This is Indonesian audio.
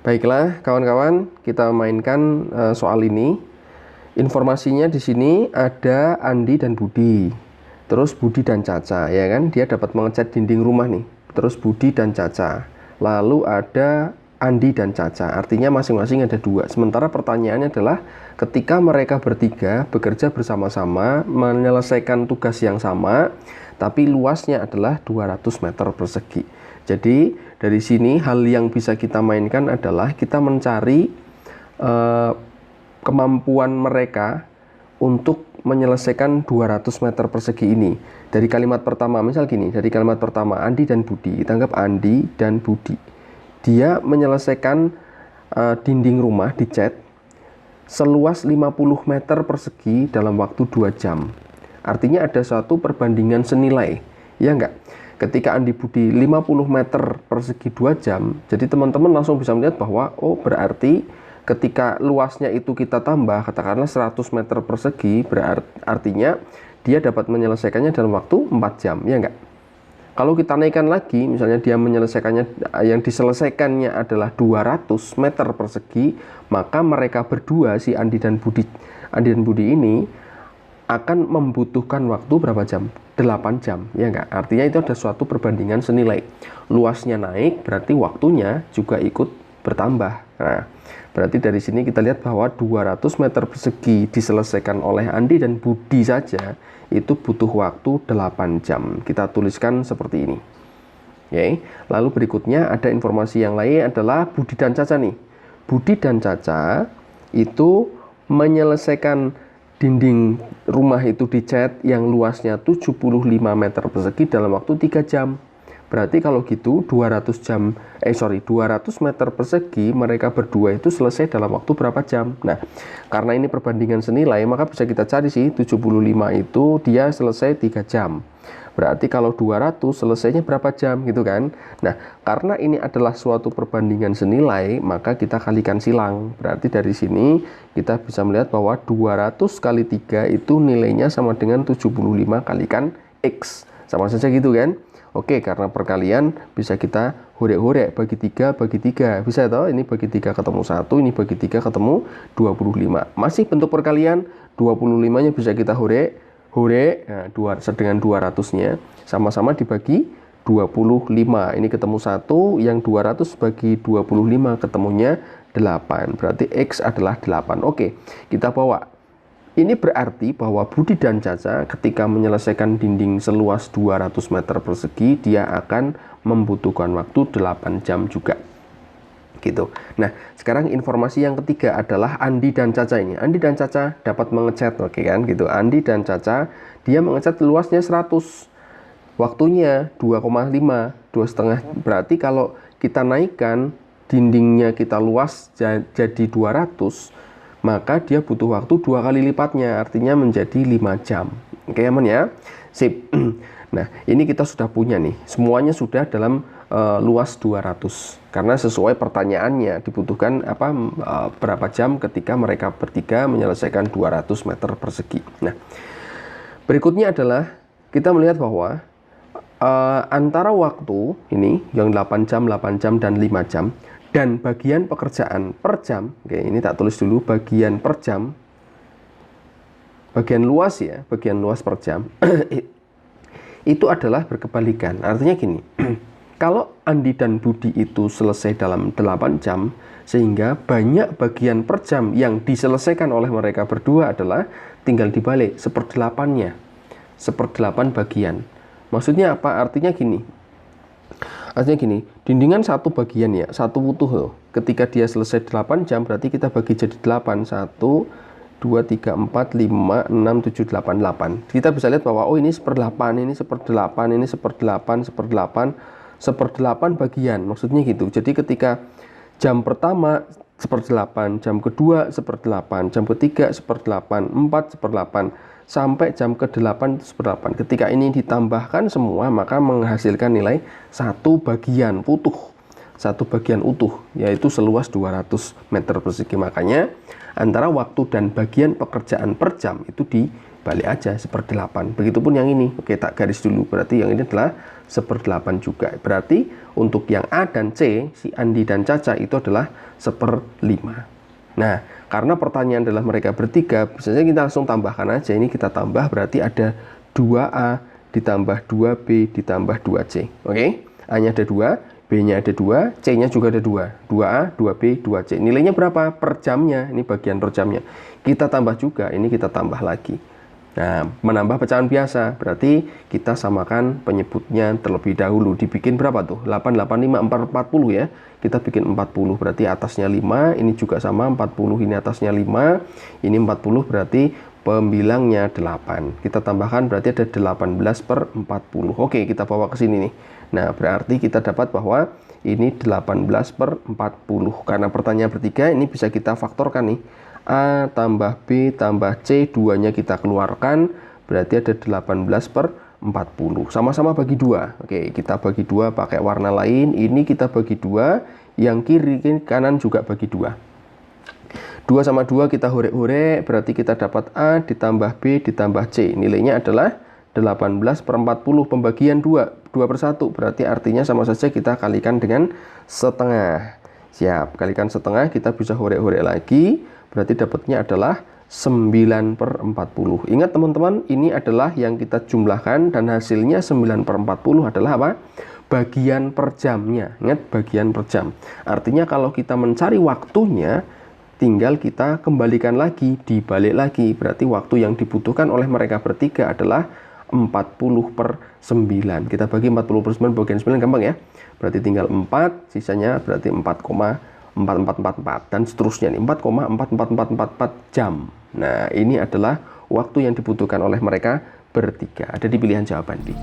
Baiklah, kawan-kawan, kita mainkan soal ini. Informasinya di sini ada Andi dan Budi. Terus Budi dan Caca, ya kan? Dia dapat mengecat dinding rumah nih. Terus Budi dan Caca. Lalu ada Andi dan Caca. Artinya masing-masing ada dua. Sementara pertanyaannya adalah ketika mereka bertiga bekerja bersama-sama menyelesaikan tugas yang sama, tapi luasnya adalah 200 meter persegi. Jadi dari sini hal yang bisa kita mainkan adalah kita mencari kemampuan mereka untuk menyelesaikan 200 meter persegi ini. Dari kalimat pertama, misal gini, dari kalimat pertama Andi dan Budi, kita anggap Andi dan Budi. Dia menyelesaikan dinding rumah dicat seluas 50 meter persegi dalam waktu 2 jam. Artinya ada suatu perbandingan senilai, ya enggak? Ketika Andi Budi 50 meter persegi 2 jam, jadi teman-teman langsung bisa melihat bahwa oh berarti ketika luasnya itu kita tambah katakanlah 100 meter persegi, artinya dia dapat menyelesaikannya dalam waktu 4 jam, ya enggak? Kalau kita naikkan lagi, misalnya dia menyelesaikannya, yang diselesaikannya adalah 200 meter persegi, maka mereka berdua, si Andi dan Budi ini akan membutuhkan waktu berapa jam? 8 jam, ya enggak? Artinya itu ada suatu perbandingan senilai. Luasnya naik, berarti waktunya juga ikut bertambah. Nah, berarti dari sini kita lihat bahwa 200 meter persegi diselesaikan oleh Andi dan Budi saja, itu butuh waktu 8 jam. Kita tuliskan seperti ini. Oke. Lalu berikutnya ada informasi yang lain adalah Budi dan Caca nih. Budi dan Caca itu menyelesaikan dinding rumah itu dicat yang luasnya 75 meter persegi dalam waktu 3 jam. Berarti kalau gitu 200 meter persegi mereka berdua itu selesai dalam waktu berapa jam? Nah, karena ini perbandingan senilai, maka bisa kita cari sih 75 itu dia selesai 3 jam. Berarti kalau 200 selesainya berapa jam gitu kan? Nah, karena ini adalah suatu perbandingan senilai, maka kita kalikan silang. Berarti dari sini kita bisa melihat bahwa 200 kali 3 itu nilainya sama dengan 75 kalikan X. Sama saja gitu kan? Oke, karena perkalian bisa kita horek-horek, bagi 3 bagi 3. Bisa toh? Ini bagi 3 ketemu 1, ini bagi 3 ketemu 25. Masih bentuk perkalian, 25-nya bisa kita horek, nah, dengan 200-nya sama-sama dibagi 25. Ini ketemu 1, yang 200 bagi 25 ketemunya 8. Berarti X adalah 8. Oke, kita bawa. Ini berarti bahwa Budi dan Caca ketika menyelesaikan dinding seluas 200 meter persegi, dia akan membutuhkan waktu 8 jam juga. Gitu. Nah, sekarang informasi yang ketiga adalah Andi dan Caca ini. Andi dan Caca dapat mengecat, oke kan? Gitu. Andi dan Caca, dia mengecat luasnya 100. Waktunya 2,5, 2,5. Berarti kalau kita naikkan dindingnya kita luas jadi 200, maka dia butuh waktu 2 kali lipatnya, artinya menjadi 5 jam. Oke, aman ya? Sip. Nah, ini kita sudah punya nih. Semuanya sudah dalam luas 200. Karena sesuai pertanyaannya dibutuhkan berapa jam ketika mereka bertiga menyelesaikan 200 meter persegi. Nah, berikutnya adalah kita melihat bahwa antara waktu ini yang 8 jam, dan 5 jam, dan bagian pekerjaan per jam, oke, ini tak tulis dulu bagian per jam, bagian luas ya, bagian luas per jam, itu adalah berkebalikan. Artinya gini, kalau Andi dan Budi itu selesai dalam 8 jam, sehingga banyak bagian per jam yang diselesaikan oleh mereka berdua adalah tinggal dibalik, 1/8-nya, 1/8 bagian. Maksudnya apa? Artinya gini, dindingan satu bagian ya, satu utuh loh. Ketika dia selesai 8 jam, berarti kita bagi jadi 8. 1, 2, 3, 4, 5, 6, 7, 8, 8. Kita bisa lihat bahwa oh ini 1/8, ini 1/8, ini 1/8, 1/8 bagian. Maksudnya gitu. Jadi ketika jam pertama 1/8, jam kedua 1/8, jam ketiga 1/8, 4 1/8, sampai jam ke-8 1/8. Ketika ini ditambahkan semua, maka menghasilkan nilai satu bagian utuh, yaitu seluas 200 meter persegi. Makanya antara waktu dan bagian pekerjaan per jam itu dibalik aja 1/8. Begitupun yang ini. Oke, tak garis dulu. Berarti yang ini adalah 1/8 juga. Berarti untuk yang A dan C, si Andi dan Caca itu adalah 1/5. Nah, karena pertanyaan adalah mereka bertiga, biasanya kita langsung tambahkan aja. Ini kita tambah berarti ada 2A ditambah 2B ditambah 2C. Oke? A-nya ada 2, B-nya ada 2, C-nya juga ada 2. 2A, 2B, 2C. Nilainya berapa? Per jamnya. Ini bagian per jamnya. Kita tambah juga, ini kita tambah lagi. Nah, menambah pecahan biasa. Berarti kita samakan penyebutnya terlebih dahulu. Dibikin berapa tuh? 8, 8, 5, 4, 40 ya. Kita bikin 40, berarti atasnya 5. Ini juga sama, 40. Ini atasnya 5. Ini 40, berarti pembilangnya 8. Kita tambahkan berarti ada 18/40. Oke, kita bawa ke sini nih. Nah, berarti kita dapat bahwa ini 18/40. Karena pertanyaan bertiga, ini bisa kita faktorkan nih. A tambah B tambah C, 2-nya kita keluarkan, berarti ada 18/40. Sama-sama bagi 2. Oke, kita bagi 2 pakai warna lain. Ini kita bagi 2, yang kiri kanan juga bagi 2. 2 sama 2 kita horek-horek, berarti kita dapat A ditambah B ditambah C. Nilainya adalah 18/40, pembagian 2, 2/1. Berarti artinya sama saja kita kalikan dengan setengah. Siap, kalikan setengah, kita bisa horek-horek lagi. Berarti dapatnya adalah 9/40. Ingat teman-teman, ini adalah yang kita jumlahkan dan hasilnya 9/40 adalah apa? Bagian per jamnya. Ingat, bagian per jam. Artinya kalau kita mencari waktunya, tinggal kita kembalikan lagi, dibalik lagi. Berarti waktu yang dibutuhkan oleh mereka bertiga adalah 40/9. Kita bagi 40/9 bagian 9 gampang ya. Berarti tinggal 4, sisanya berarti 4,4444 dan seterusnya nih, 4,44444 jam. Nah, ini adalah waktu yang dibutuhkan oleh mereka bertiga. Ada di pilihan jawaban B.